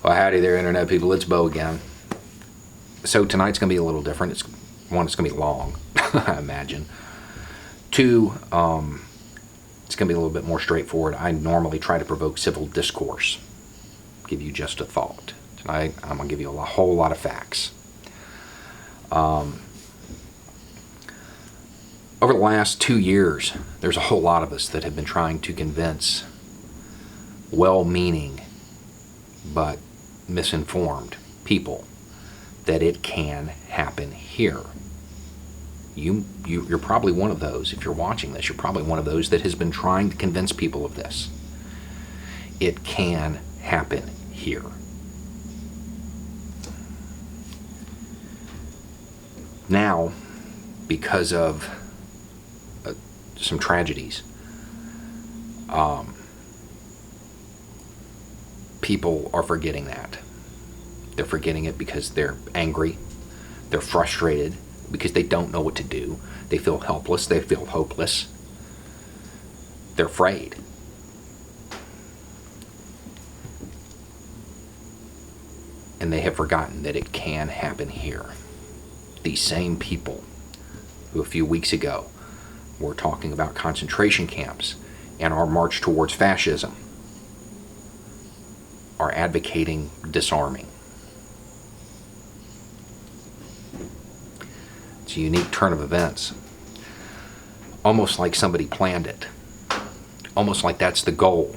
Well, howdy there, Internet people. It's Bo again. So tonight's going to be a little different. It's going to be long, I imagine. Two, it's going to be a little bit more straightforward. I normally try to provoke civil discourse, give you just a thought. Tonight, I'm going to give you a whole lot of facts. Over the last 2 years, there's a whole lot of us that have been trying to convince well-meaning but misinformed people that it can happen here. You're probably one of those. If you're watching this, you're probably one of those that has been trying to convince people of this. It can happen here. Now, because of some tragedies, people are forgetting that. They're forgetting it because they're angry, they're frustrated, because they don't know what to do. They feel helpless, they feel hopeless, they're afraid. And they have forgotten that it can happen here. These same people who a few weeks ago were talking about concentration camps and our march towards fascism are advocating disarming. It's a unique turn of events. Almost like somebody planned it. Almost like that's the goal.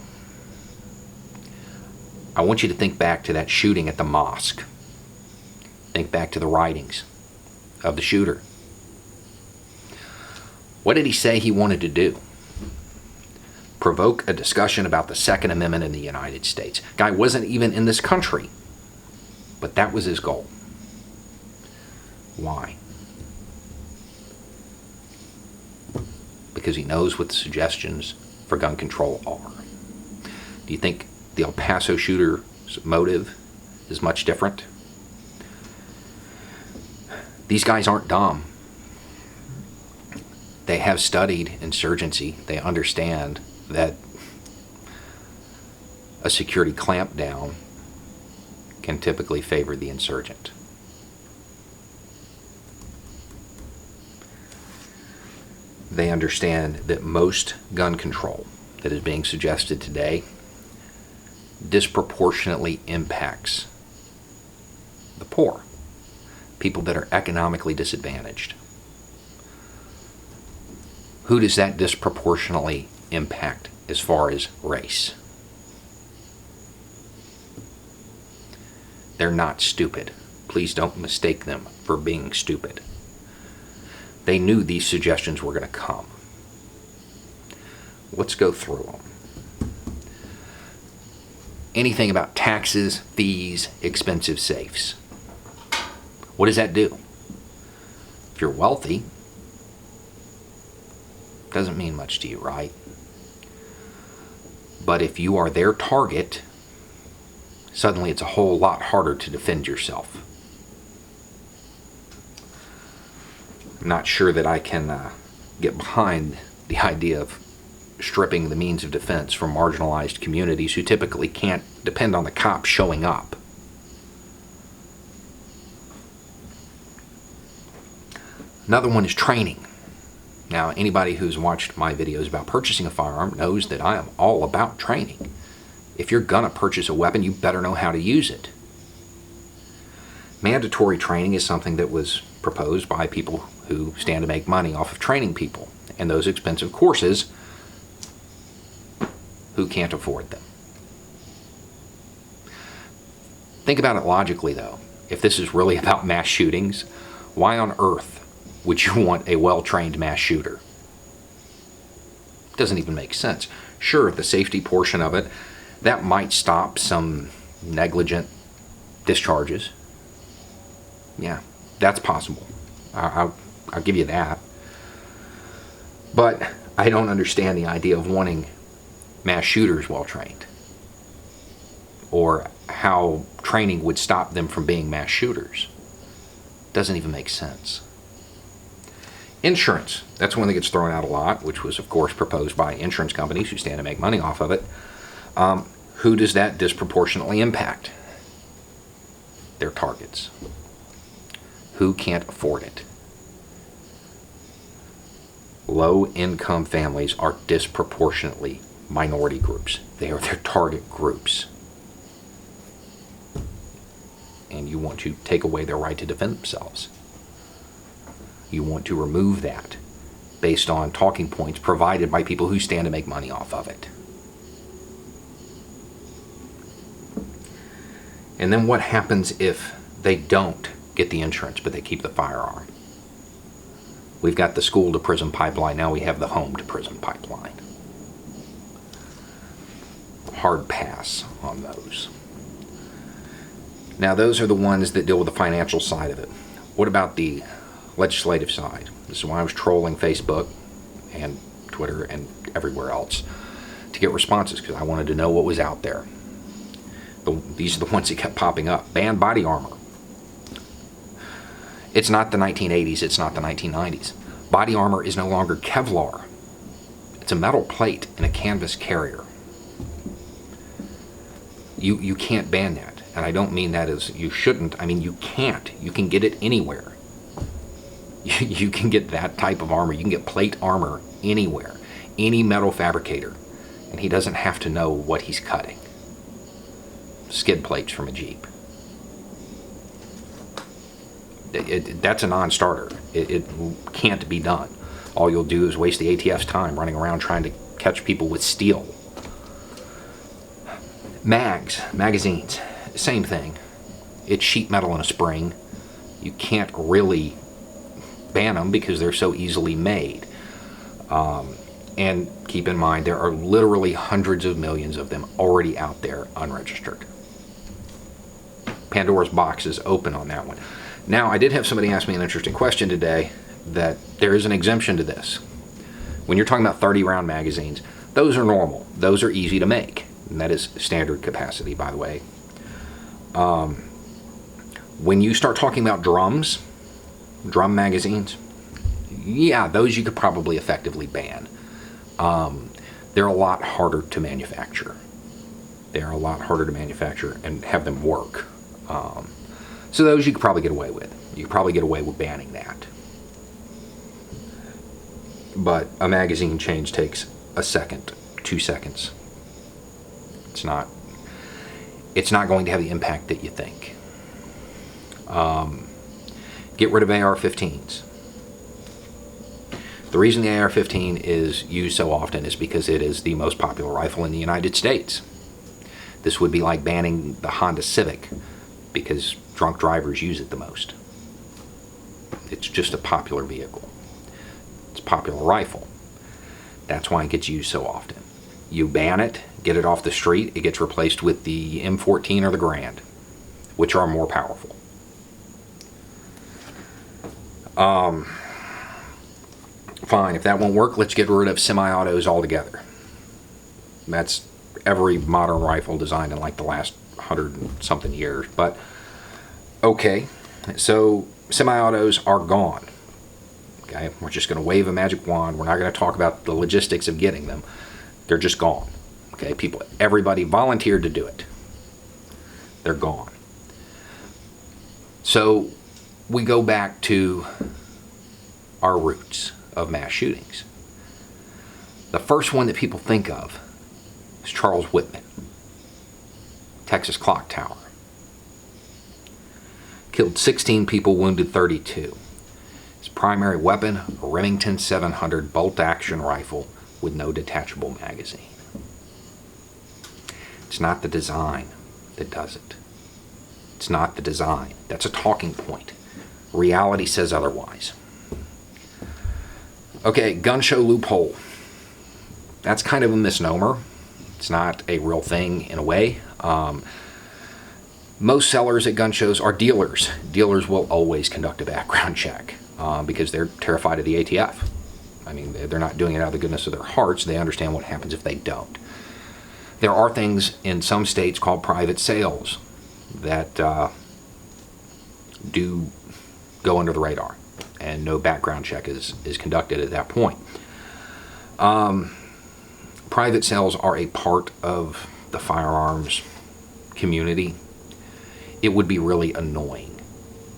I want you to think back to that shooting at the mosque. Think back to the writings of the shooter. What did he say he wanted to do? Provoke a discussion about the Second Amendment in the United States. Guy wasn't even in this country, but that was his goal. Why? Because he knows what the suggestions for gun control are. Do you think the El Paso shooter's motive is much different? These guys aren't dumb. They have studied insurgency. They understand that a security clampdown can typically favor the insurgent. They understand that most gun control that is being suggested today disproportionately impacts the poor, people that are economically disadvantaged. Who does that disproportionately impact as far as race? They're not stupid. Please don't mistake them for being stupid. They knew these suggestions were going to come. Let's go through them. Anything about taxes, fees, expensive safes. What does that do? If you're wealthy, doesn't mean much to you, right? But if you are their target, suddenly it's a whole lot harder to defend yourself. I'm not sure that I can get behind the idea of stripping the means of defense from marginalized communities who typically can't depend on the cops showing up. Another one is training. Now, anybody who's watched my videos about purchasing a firearm knows that I am all about training. If you're gonna purchase a weapon, you better know how to use it. Mandatory training is something that was proposed by people who stand to make money off of training people, and those expensive courses who can't afford them. Think about it logically, though. If this is really about mass shootings, why on earth would you want a well-trained mass shooter? It doesn't even make sense. Sure, the safety portion of it, that might stop some negligent discharges. Yeah, that's possible. I'll give you that. But I don't understand the idea of wanting mass shooters well-trained, or how training would stop them from being mass shooters. Doesn't even make sense. Insurance, that's one that gets thrown out a lot, which was of course proposed by insurance companies who stand to make money off of it. Who does that disproportionately impact? their targets. Who can't afford it? Low-income families are disproportionately minority groups. They are their target groups. And you want to take away their right to defend themselves. You want to remove that based on talking points provided by people who stand to make money off of it. And then what happens if they don't get the insurance but they keep the firearm? We've got the school to prison pipeline, now we have the home to prison pipeline. Hard pass on those. Now those are the ones that deal with the financial side of it. What about the legislative side? This is why I was trolling Facebook and Twitter and everywhere else to get responses, because I wanted to know what was out there. These are the ones that kept popping up. Ban body armor. It's not the 1980s, it's not the 1990s. Body armor is no longer Kevlar. It's a metal plate in a canvas carrier. You can't ban that. And I don't mean that as you shouldn't. I mean you can't. You can get it anywhere. You can get that type of armor. You can get plate armor anywhere. Any metal fabricator. And he doesn't have to know what he's cutting. Skid plates from a Jeep. That's a non-starter. It can't be done. All you'll do is waste the ATF's time running around trying to catch people with steel. Magazines, same thing. It's sheet metal in a spring. You can't really ban them because they're so easily made. And keep in mind, there are literally hundreds of millions of them already out there unregistered. Pandora's box is open on that one. Now, I did have somebody ask me an interesting question today, that there is an exemption to this. When you're talking about 30-round magazines, those are normal. Those are easy to make. And that is standard capacity, by the way. When you start talking about drum magazines, yeah, those you could probably effectively ban. They're a lot harder to manufacture. They're a lot harder to manufacture and have them work. So those you could probably get away with. You could probably get away with banning that. But a magazine change takes a second, 2 seconds. It's not going to have the impact that you think. Get rid of AR-15s. The reason the AR-15 is used so often is because it is the most popular rifle in the United States. This would be like banning the Honda Civic because drunk drivers use it the most. It's just a popular vehicle. It's a popular rifle. That's why it gets used so often. You ban it, get it off the street, it gets replaced with the M14 or the Grand, which are more powerful. Fine, if that won't work, let's get rid of semi-autos altogether. That's every modern rifle designed in like the last 100 and something years. But okay, so semi-autos are gone. Okay, we're just going to wave a magic wand. We're not going to talk about the logistics of getting them. They're just gone. Okay, everybody volunteered to do it. They're gone. So we go back to our roots of mass shootings. The first one that people think of is Charles Whitman, Texas Clock Tower. Killed 16 people, wounded 32. His primary weapon, a Remington 700 bolt-action rifle with no detachable magazine. It's not the design that does it. It's not the design. That's a talking point. Reality says otherwise. Okay, gun show loophole. That's kind of a misnomer. It's not a real thing in a way. Most sellers at gun shows are dealers. Dealers will always conduct a background check because they're terrified of the ATF. I mean, they're not doing it out of the goodness of their hearts. They understand what happens if they don't. There are things in some states called private sales that do go under the radar, and no background check is conducted at that point. Private sales are a part of the firearms community. it would be really annoying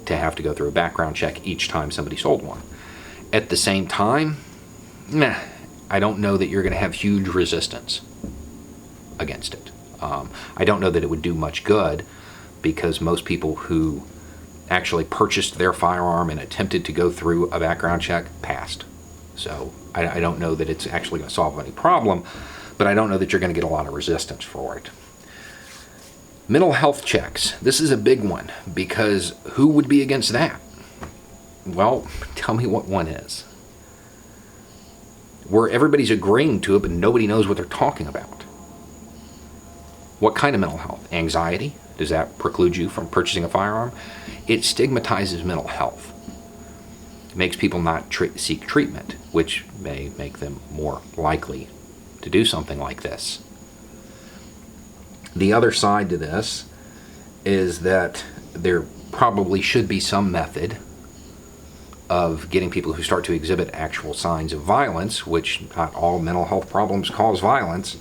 to have to go through a background check each time somebody sold one. At the same time, I don't know that you're going to have huge resistance against it. I don't know that it would do much good, because most people who actually purchased their firearm and attempted to go through a background check passed. So I don't know that it's actually going to solve any problem, but I don't know that you're going to get a lot of resistance for it. Mental health checks. This is a big one, because who would be against that? Well, tell me what one is. Where everybody's agreeing to it, but nobody knows what they're talking about. What kind of mental health? Anxiety? Does that preclude you from purchasing a firearm? It stigmatizes mental health. It makes people not seek treatment, which may make them more likely to do something like this. The other side to this is that there probably should be some method of getting people who start to exhibit actual signs of violence, which not all mental health problems cause violence,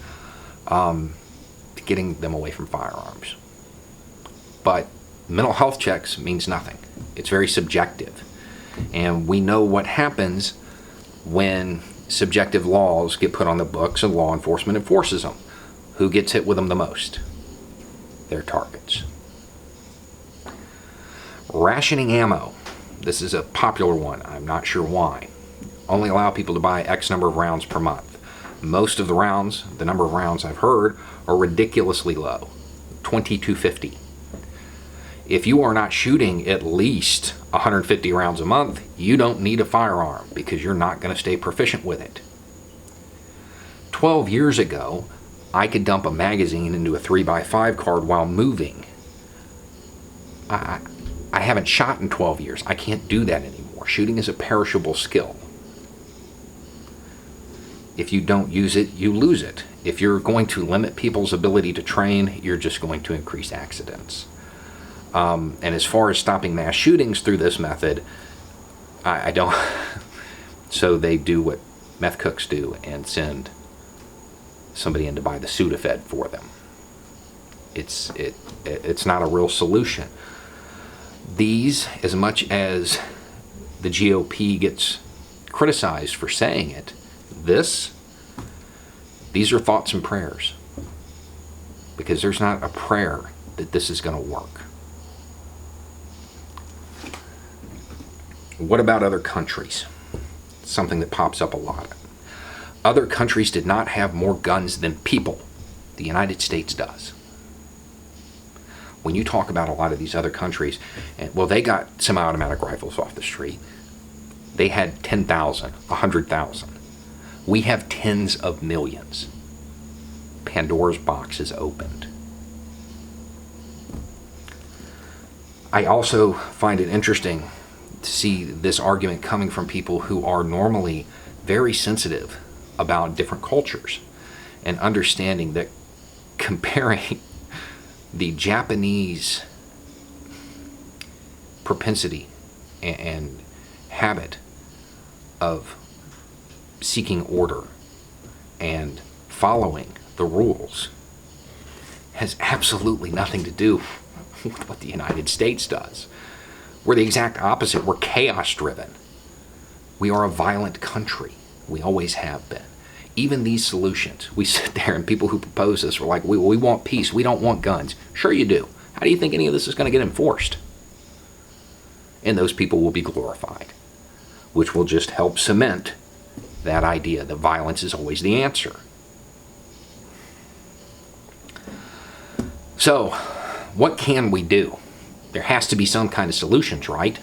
getting them away from firearms. But mental health checks means nothing. It's very subjective. And we know what happens when subjective laws get put on the books and law enforcement enforces them. Who gets hit with them the most? Their targets. Rationing ammo. This is a popular one. I'm not sure why. Only allow people to buy X number of rounds per month. Most of the rounds, the number of rounds I've heard, are ridiculously low. 2250. If you are not shooting at least 150 rounds a month, you don't need a firearm, because you're not going to stay proficient with it. 12 years ago, I could dump a magazine into a 3x5 card while moving. I haven't shot in 12 years. I can't do that anymore. Shooting is a perishable skill. If you don't use it, you lose it. If you're going to limit people's ability to train, you're just going to increase accidents. And as far as stopping mass shootings through this method, I don't. So they do what meth cooks do and send somebody in to buy the Sudafed for them. It's not a real solution. These, as much as the GOP gets criticized for saying it, these are thoughts and prayers, because there's not a prayer that this is going to work. What about other countries? Something that pops up a lot. Other countries did not have more guns than people. The United States does. When you talk about a lot of these other countries, well, they got semi-automatic rifles off the street. They had 10,000, 100,000. We have tens of millions. Pandora's box is opened. I also find it interesting to see this argument coming from people who are normally very sensitive about different cultures, and understanding that comparing the Japanese propensity and habit of seeking order and following the rules has absolutely nothing to do with what the United States does. We're the exact opposite. We're chaos driven. We are a violent country. We always have been. Even these solutions, we sit there and people who propose this are like, we want peace, we don't want guns. Sure you do. How do you think any of this is going to get enforced? And those people will be glorified, which will just help cement that idea that violence is always the answer. So, what can we do? There has to be some kind of solutions, right?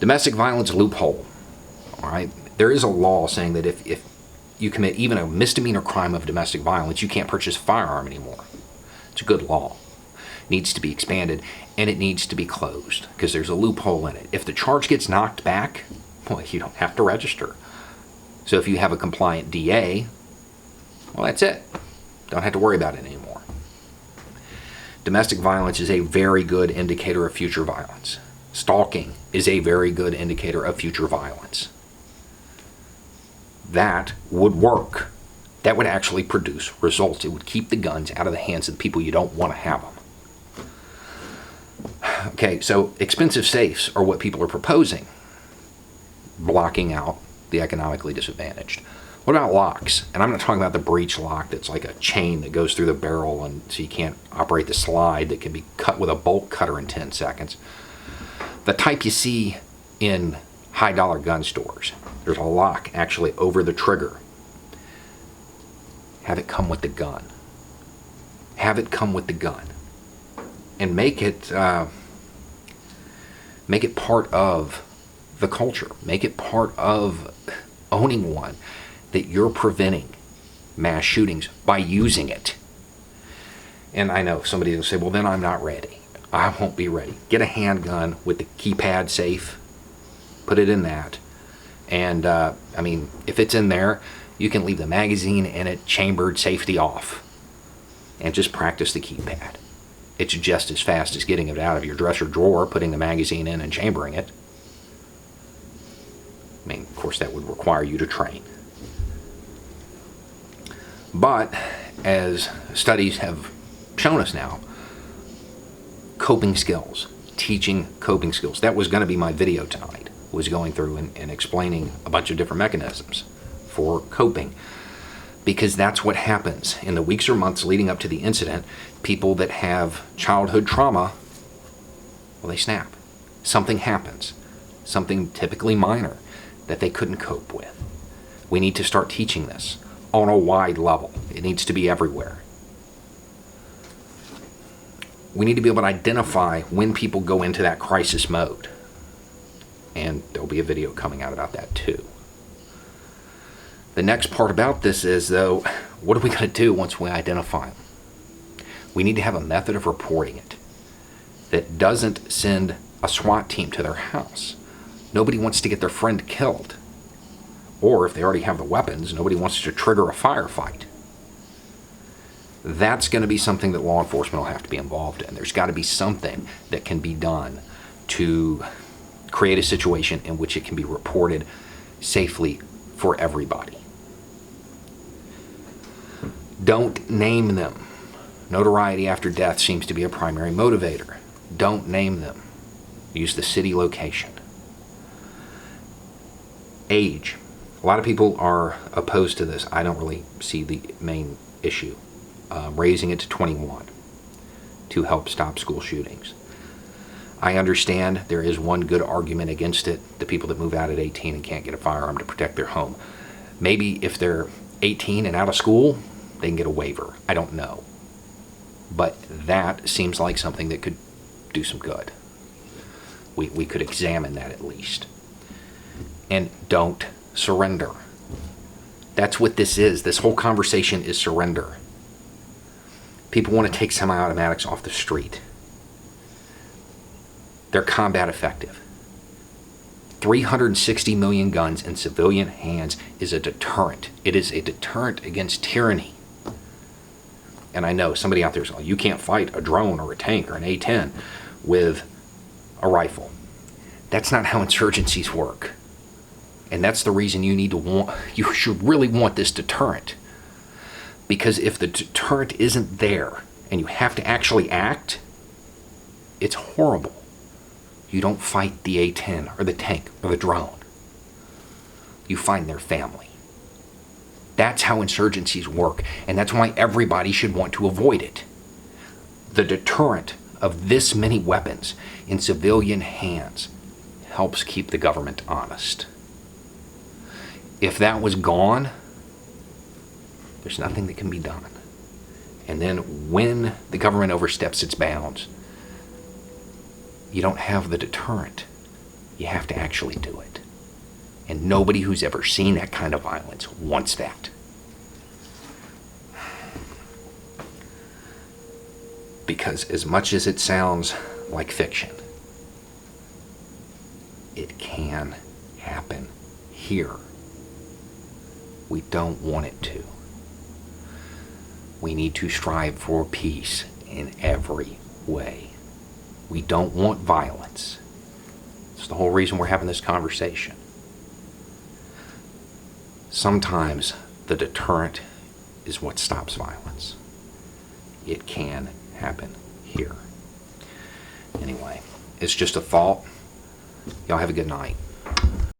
Domestic violence loophole. All right. There is a law saying that if you commit even a misdemeanor crime of domestic violence, you can't purchase a firearm anymore. It's a good law. It needs to be expanded, and it needs to be closed, because there's a loophole in it. If the charge gets knocked back, well, you don't have to register. So if you have a compliant DA, well, that's it. Don't have to worry about it anymore. Domestic violence is a very good indicator of future violence. Stalking is a very good indicator of future violence. That would work. That would actually produce results. It would keep the guns out of the hands of the people you don't want to have them. Okay, so expensive safes are what people are proposing, blocking out the economically disadvantaged. What about locks? And I'm not talking about the breech lock that's like a chain that goes through the barrel and so you can't operate the slide that can be cut with a bolt cutter in 10 seconds. The type you see in high dollar gun stores. There's a lock actually over the trigger. Have it come with the gun. Have it come with the gun. And make it part of the culture. Make it part of owning one, that you're preventing mass shootings by using it. And I know somebody will say, well, then I'm not ready. I won't be ready. Get a handgun with the keypad safe, put it in that. And I mean, if it's in there, you can leave the magazine in it, chambered, safety off, and just practice the keypad. It's just as fast as getting it out of your dresser drawer, putting the magazine in and chambering it. I mean, of course, that would require you to train. But as studies have shown us now, coping skills, teaching coping skills. That was going to be my video tonight, was going through and explaining a bunch of different mechanisms for coping. Because that's what happens in the weeks or months leading up to the incident. People that have childhood trauma, well, they snap. Something happens, something typically minor that they couldn't cope with. We need to start teaching this on a wide level. It needs to be everywhere. We need to be able to identify when people go into that crisis mode. And there'll be a video coming out about that too. The next part about this is, though, what are we going to do once we identify them? We need to have a method of reporting it that doesn't send a SWAT team to their house. Nobody wants to get their friend killed. Or if they already have the weapons, nobody wants to trigger a firefight. That's going to be something that law enforcement will have to be involved in. There's got to be something that can be done to create a situation in which it can be reported safely for everybody. Don't name them. Notoriety after death seems to be a primary motivator. Don't name them. Use the city location. Age. A lot of people are opposed to this. I don't really see the main issue. Raising it to 21 to help stop school shootings. I understand there is one good argument against it. The people that move out at 18 and can't get a firearm to protect their home. Maybe if they're 18 and out of school, they can get a waiver. I don't know. But that seems like something that could do some good. We could examine that at least. And don't surrender. That's what this is. This whole conversation is surrender. People want to take semi-automatics off the street. They're combat effective. 360 million guns in civilian hands is a deterrent. It is a deterrent against tyranny. And I know somebody out there is like, you can't fight a drone or a tank or an A-10 with a rifle. That's not how insurgencies work. And that's the reason you should really want this deterrent. Because if the deterrent isn't there and you have to actually act, it's horrible. You don't fight the A-10 or the tank or the drone. You find their family. That's how insurgencies work, and that's why everybody should want to avoid it. The deterrent of this many weapons in civilian hands helps keep the government honest. If that was gone, there's nothing that can be done. And then when the government oversteps its bounds, you don't have the deterrent. You have to actually do it. And nobody who's ever seen that kind of violence wants that. Because as much as it sounds like fiction, it can happen here. We don't want it to. We need to strive for peace in every way. We don't want violence. It's the whole reason we're having this conversation. Sometimes the deterrent is what stops violence. It can happen here. Anyway. It's just a thought. Y'all have a good night.